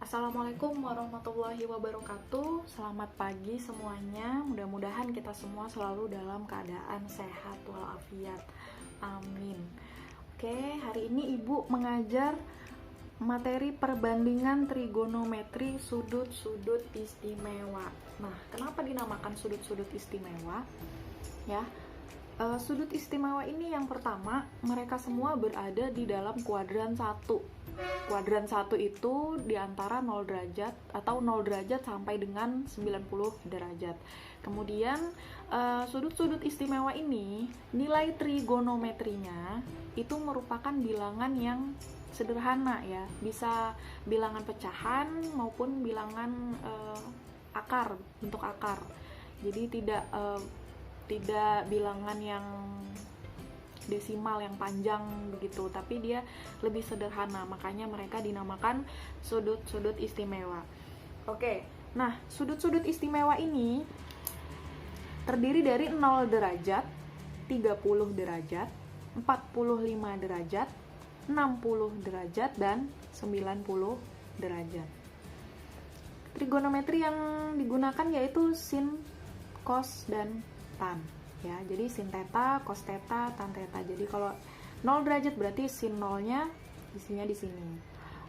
Assalamualaikum warahmatullahi wabarakatuh. Selamat pagi semuanya. Mudah-mudahan kita semua selalu dalam keadaan sehat walafiat. Amin. Oke, hari ini Ibu mengajar materi perbandingan trigonometri sudut-sudut istimewa. Nah, kenapa dinamakan sudut-sudut istimewa? Ya, sudut istimewa ini yang pertama, mereka semua berada di dalam kuadran 1. Kuadran 1 itu di antara 0 derajat atau 0 derajat sampai dengan 90 derajat. Kemudian sudut-sudut istimewa ini, nilai trigonometrinya itu merupakan bilangan yang sederhana ya, bisa bilangan pecahan maupun bilangan akar, bentuk akar. Jadi tidak bilangan yang desimal yang panjang begitu, tapi dia lebih sederhana, makanya mereka dinamakan sudut-sudut istimewa. Oke, nah sudut-sudut istimewa ini terdiri dari 0 derajat, 30 derajat, 45 derajat, 60 derajat, dan 90 derajat. Trigonometri yang digunakan yaitu sin, cos, dan tan. Ya, jadi sin theta, cos theta, tan theta. Jadi kalau 0 derajat berarti sin 0-nya isinya di sini.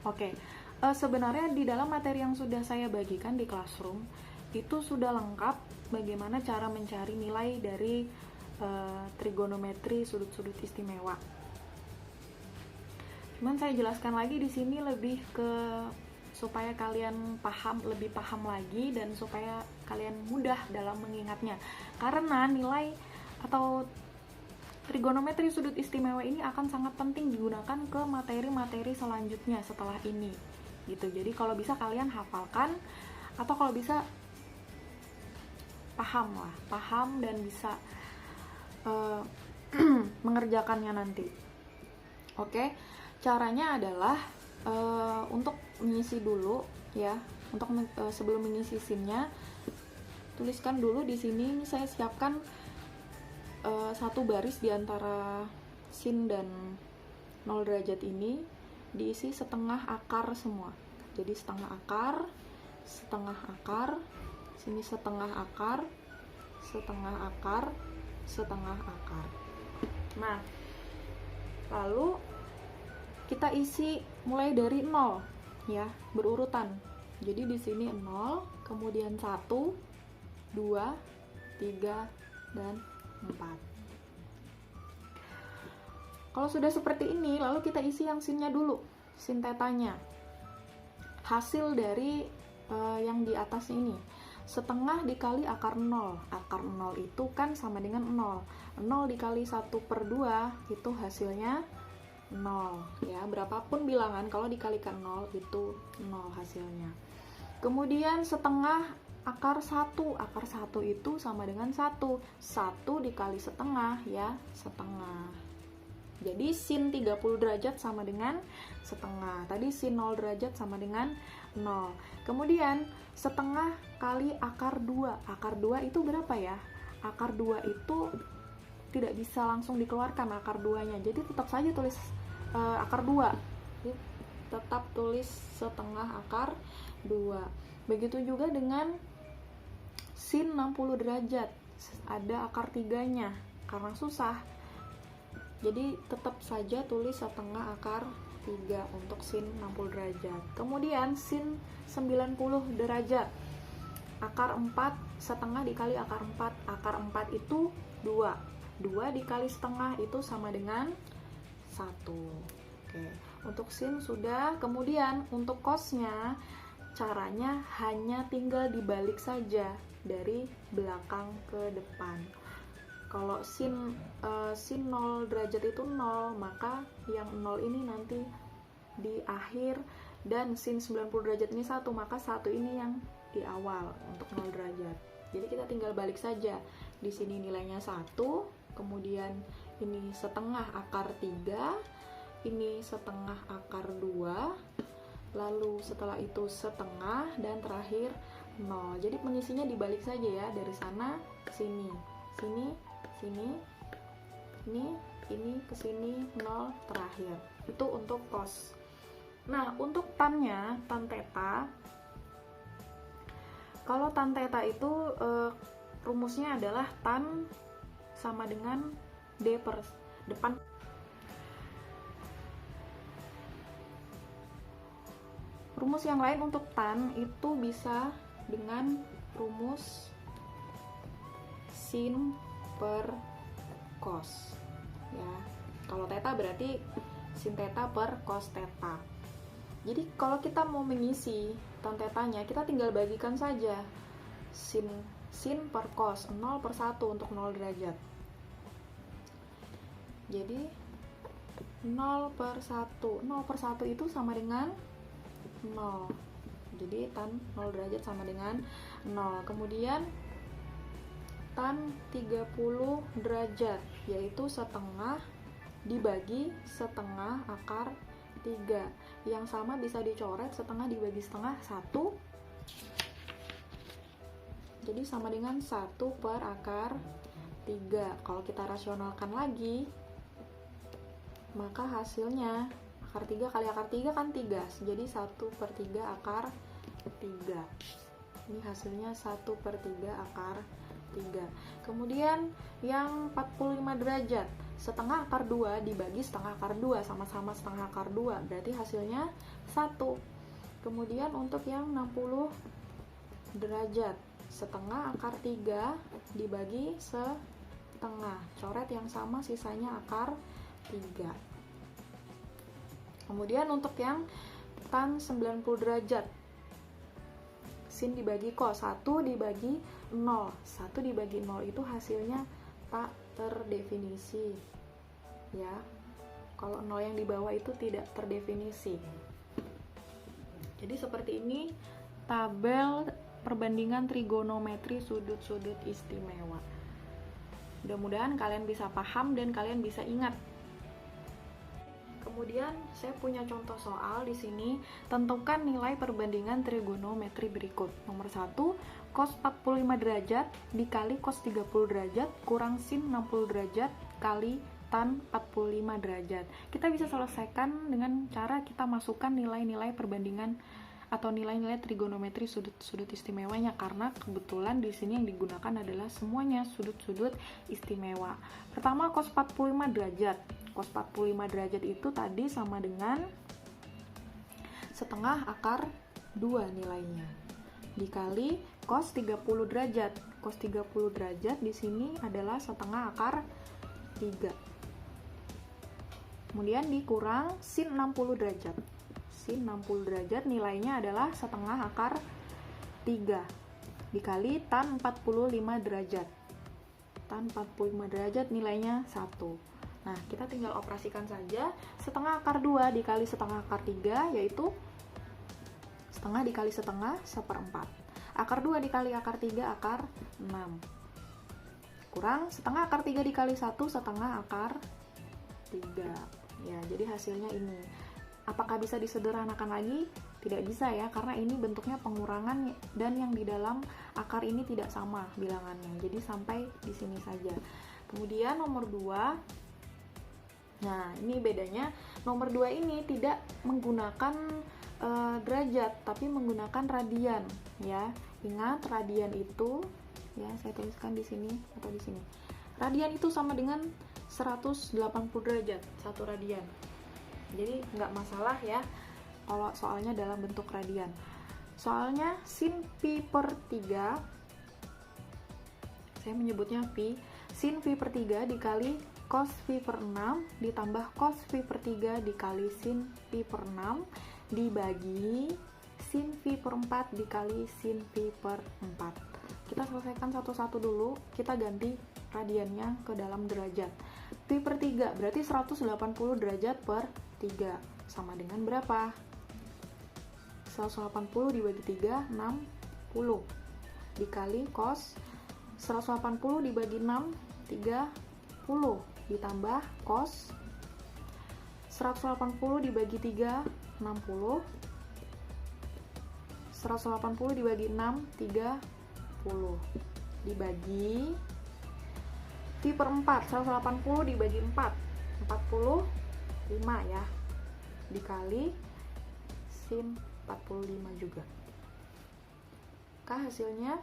Oke. Sebenarnya di dalam materi yang sudah saya bagikan di classroom itu sudah lengkap bagaimana cara mencari nilai dari trigonometri sudut-sudut istimewa. Cuman saya jelaskan lagi di sini lebih ke supaya kalian lebih paham lagi dan supaya kalian mudah dalam mengingatnya. Karena nilai atau trigonometri sudut istimewa ini akan sangat penting digunakan ke materi-materi selanjutnya setelah ini. Gitu. Jadi kalau bisa kalian hafalkan atau kalau bisa paham dan bisa mengerjakannya nanti. Oke. Caranya adalah untuk mengisi dulu ya, sebelum mengisi sinnya, tuliskan dulu di sini. Ini saya siapkan satu baris di antara sin dan 0 derajat ini diisi setengah akar semua. Jadi setengah akar, sini setengah akar, setengah akar. Nah, lalu kita isi mulai dari 0 ya, berurutan. Jadi di sini 0, kemudian 1, 2, 3, dan 4. Kalau sudah seperti ini, lalu kita isi yang sinnya dulu, sin tetanya. Hasil dari yang di atas ini, setengah dikali akar 0. Akar 0 itu kan sama dengan 0. 0 dikali 1/2 itu hasilnya 0 ya, berapapun bilangan kalau dikalikan 0 itu 0 hasilnya. Kemudian setengah akar 1. Akar 1 itu sama dengan 1. 1 dikali setengah ya, setengah. Jadi sin 30 derajat sama dengan setengah. Tadi sin 0 derajat sama dengan 0. Kemudian setengah kali akar 2. Akar 2 itu berapa ya? Akar 2 itu tidak bisa langsung dikeluarkan akar 2-nya. Jadi tetap saja tulis akar 2. Jadi, tetap tulis setengah akar 2. Begitu juga dengan sin 60 derajat. Ada akar 3-nya karena susah. Jadi tetap saja tulis setengah akar 3 untuk sin 60 derajat. Kemudian sin 90 derajat. Akar 4 setengah dikali akar 4. Akar 4 itu 2. 2 dikali setengah itu sama dengan 1. Oke, untuk sin sudah. Kemudian untuk cosnya, caranya hanya tinggal dibalik saja dari belakang ke depan. Kalau sin 0 derajat itu 0, maka yang 0 ini nanti di akhir, dan sin 90 derajat ini 1, maka 1 ini yang di awal untuk 0 derajat. Jadi kita tinggal balik saja. Di sini nilainya 1, kemudian ini setengah akar 3, ini setengah akar 2, lalu setelah itu setengah, dan terakhir 0. Jadi pengisinya dibalik saja ya, dari sana ke sini, ini ke sini, 0 terakhir. Itu untuk cos. Nah, untuk tan-nya, tan theta, kalau tan theta itu rumusnya adalah tan sama dengan D per depan. Rumus yang lain untuk tan itu bisa dengan rumus sin per cos. Ya, kalau theta berarti sin theta per cos theta. Jadi kalau kita mau mengisi tan tetanya, kita tinggal bagikan saja sin per cos 0 per 1 untuk 0 derajat. Jadi 0 per 1 itu sama dengan 0. Jadi tan 0 derajat sama dengan 0. Kemudian tan 30 derajat, yaitu setengah dibagi setengah akar 3. Yang sama bisa dicoret, setengah dibagi setengah 1. Jadi sama dengan 1 per akar 3. Kalau kita rasionalkan lagi, maka hasilnya akar 3 kali akar 3 kan 3. Jadi 1 per 3 akar 3. Ini hasilnya 1 per 3 akar 3. Kemudian yang 45 derajat, setengah akar 2 dibagi setengah akar 2, sama-sama setengah akar 2, berarti hasilnya 1. Kemudian untuk yang 60 derajat, setengah akar 3 dibagi setengah, coret yang sama, sisanya akar 3. Kemudian untuk yang tan 90 derajat, sin dibagi cos, 1 dibagi 0. 1 dibagi 0 itu hasilnya tak terdefinisi. Ya. Kalau 0 yang di bawah itu tidak terdefinisi. Jadi seperti ini tabel perbandingan trigonometri sudut-sudut istimewa. Mudah-mudahan kalian bisa paham dan kalian bisa ingat. Kemudian saya punya contoh soal di sini. Tentukan nilai perbandingan trigonometri berikut. Nomor 1, cos 45 derajat dikali cos 30 derajat kurang sin 60 derajat kali tan 45 derajat. Kita bisa selesaikan dengan cara kita masukkan nilai-nilai perbandingan atau nilai-nilai trigonometri sudut-sudut istimewanya, karena kebetulan di sini yang digunakan adalah semuanya sudut-sudut istimewa. Pertama, cos 45 derajat. Cos 45 derajat itu tadi sama dengan setengah akar 2 nilainya dikali cos 30 derajat. Cos 30 derajat di sini adalah setengah akar 3. Kemudian dikurang sin 60 derajat. Sin 60 derajat nilainya adalah setengah akar 3 dikali tan 45 derajat. Tan 45 derajat nilainya 1. Nah, kita tinggal operasikan saja. Setengah akar 2 dikali setengah akar 3, yaitu setengah dikali setengah, 1/4. Akar 2 dikali akar 3, akar 6. Kurang setengah akar 3 dikali 1, setengah akar 3. Ya, jadi hasilnya ini. Apakah bisa disederhanakan lagi? Tidak bisa ya, karena ini bentuknya pengurangan dan yang di dalam akar ini tidak sama bilangannya. Jadi sampai di sini saja. Kemudian nomor 2. Nah, ini bedanya. Nomor 2 ini tidak menggunakan derajat, tapi menggunakan radian, ya. Ingat, radian itu, ya, saya tuliskan di sini atau di sini. Radian itu sama dengan 180 derajat, 1 radian. Jadi nggak masalah ya kalau soalnya dalam bentuk radian. Soalnya sin pi per 3, saya menyebutnya pi, sin pi per 3 dikali cos pi per 6 ditambah cos pi per 3 dikali sin pi per 6 dibagi sin pi per 4 dikali sin pi per 4. Kita selesaikan satu-satu dulu, kita ganti radiannya ke dalam derajat. Pi per 3 berarti 180 derajat per 3 sama dengan berapa? 180 dibagi 3, 60 dikali cos 180 dibagi 6, 30 ditambah cos 180 dibagi 3, 60 180 dibagi 6, 30 dibagi pi per 4, 180 dibagi 4, 45 ya, dikali sin 45 juga. Maka hasilnya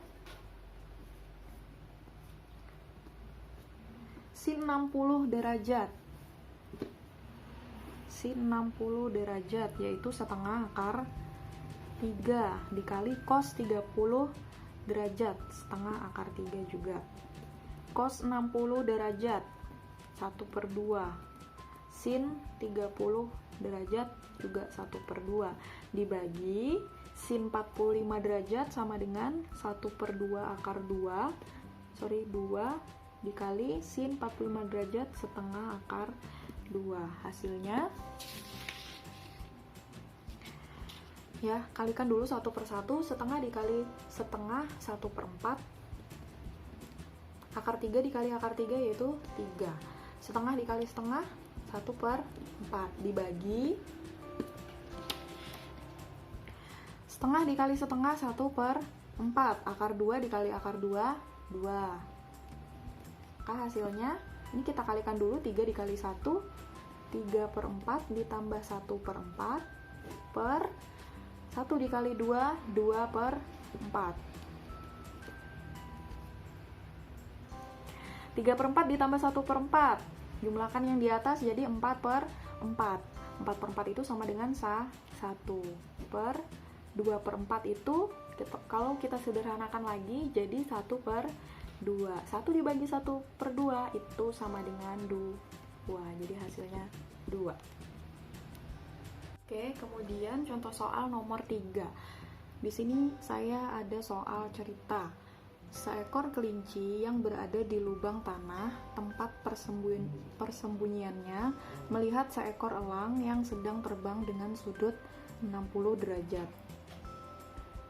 sin 60 derajat. Sin 60 derajat yaitu setengah akar 3 dikali cos 30 derajat, setengah akar 3 juga. Cos 60 derajat 1/2. Sin 30 derajat juga 1/2 dibagi sin 45 derajat sama dengan 1/2 akar 2 dikali sin 45 derajat setengah akar 2. Hasilnya ya, kalikan dulu 1/1, setengah dikali setengah 1/4, akar 3 dikali akar 3 yaitu 3, setengah dikali setengah 1/4 dibagi setengah dikali setengah 1/4, akar 2 dikali akar 2 2. Maka hasilnya ini kita kalikan dulu, 3 dikali 1 3/4 ditambah 1/4 per 1 dikali 2 2/4. 3/4 ditambah 1/4, jumlahkan yang di atas jadi 4/4. 4/4 itu sama dengan 1 per 2/4 itu kalau kita sederhanakan lagi jadi 1/2. 1 dibagi 1/2 itu sama dengan 2. Jadi hasilnya 2. Oke, kemudian contoh soal nomor 3. Di sini saya ada soal cerita. Seekor kelinci yang berada di lubang tanah tempat persembunyiannya melihat seekor elang yang sedang terbang dengan sudut 60 derajat.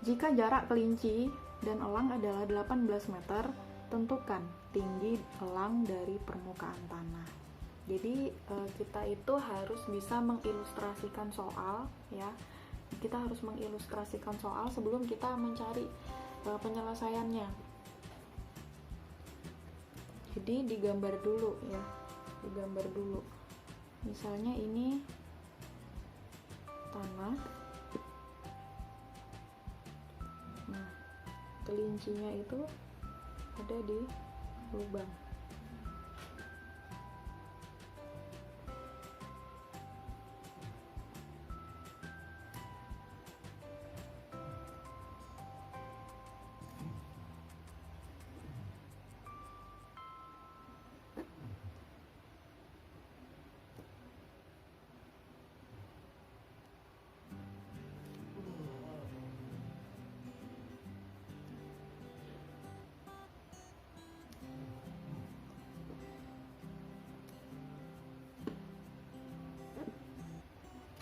Jika jarak kelinci dan elang adalah 18 meter, tentukan tinggi elang dari permukaan tanah. Jadi kita itu harus bisa mengilustrasikan soal ya. Kita harus mengilustrasikan soal sebelum kita mencari penyelesaiannya. Jadi digambar dulu ya, digambar dulu. Misalnya ini tanah. Nah, kelincinya itu ada di lubang.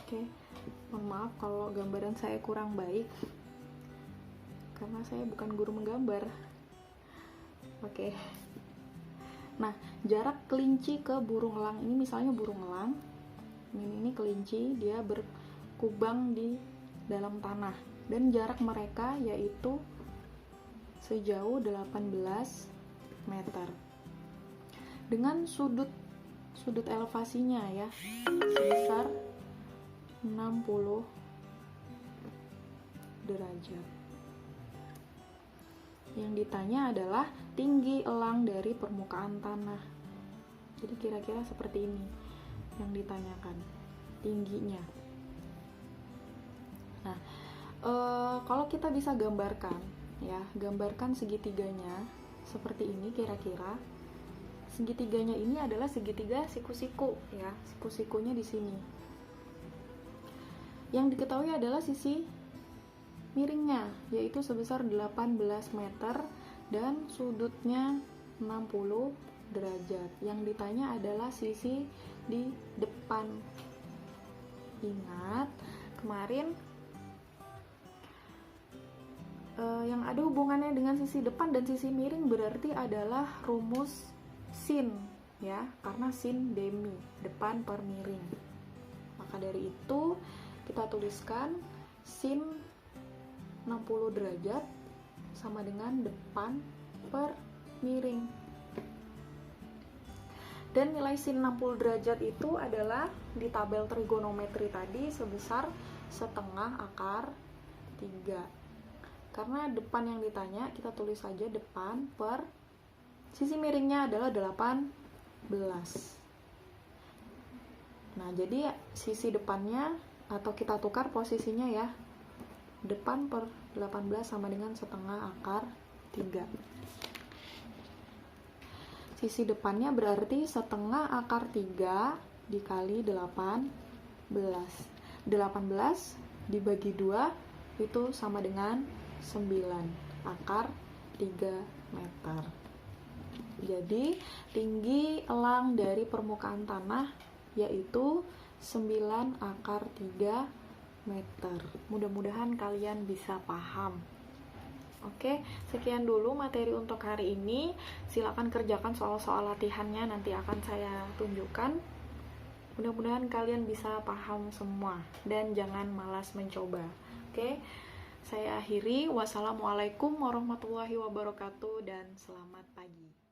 Oke, mohon maaf kalau gambaran saya kurang baik karena saya bukan guru menggambar. Oke. Nah, jarak kelinci ke burung elang ini, misalnya burung elang, ini kelinci, dia berkubang di dalam tanah dan jarak mereka yaitu sejauh 18 meter. Dengan sudut elevasinya ya sebesar 60 derajat. Yang ditanya adalah tinggi elang dari permukaan tanah. Jadi kira-kira seperti ini yang ditanyakan, tingginya. Nah, kalau kita bisa gambarkan ya, gambarkan segitiganya seperti ini kira-kira. Segitiganya ini adalah segitiga siku-siku ya, siku-sikunya di sini. Yang diketahui adalah sisi miringnya, yaitu sebesar 18 meter dan sudutnya 60 derajat. Yang ditanya adalah sisi di depan. Ingat, kemarin yang ada hubungannya dengan sisi depan dan sisi miring berarti adalah rumus sin ya, karena sin demi, depan per miring. Maka dari itu kita tuliskan sin 60 derajat sama dengan depan per miring. Dan nilai sin 60 derajat itu adalah di tabel trigonometri tadi sebesar setengah akar 3. Karena depan yang ditanya, kita tulis saja depan per sisi miringnya adalah 18. Nah, jadi sisi depannya, atau kita tukar posisinya ya, depan per 18 sama dengan setengah akar 3. Sisi depannya berarti setengah akar 3 dikali 18. 18 dibagi 2 itu sama dengan 9 akar 3 meter. Jadi tinggi elang dari permukaan tanah yaitu 9 akar 3 meter. Mudah-mudahan kalian bisa paham. Oke, sekian dulu materi untuk hari ini. Silakan kerjakan soal-soal latihannya, nanti akan saya tunjukkan. Mudah-mudahan kalian bisa paham semua dan jangan malas mencoba. Oke, saya akhiri. Wassalamualaikum warahmatullahi wabarakatuh dan selamat pagi.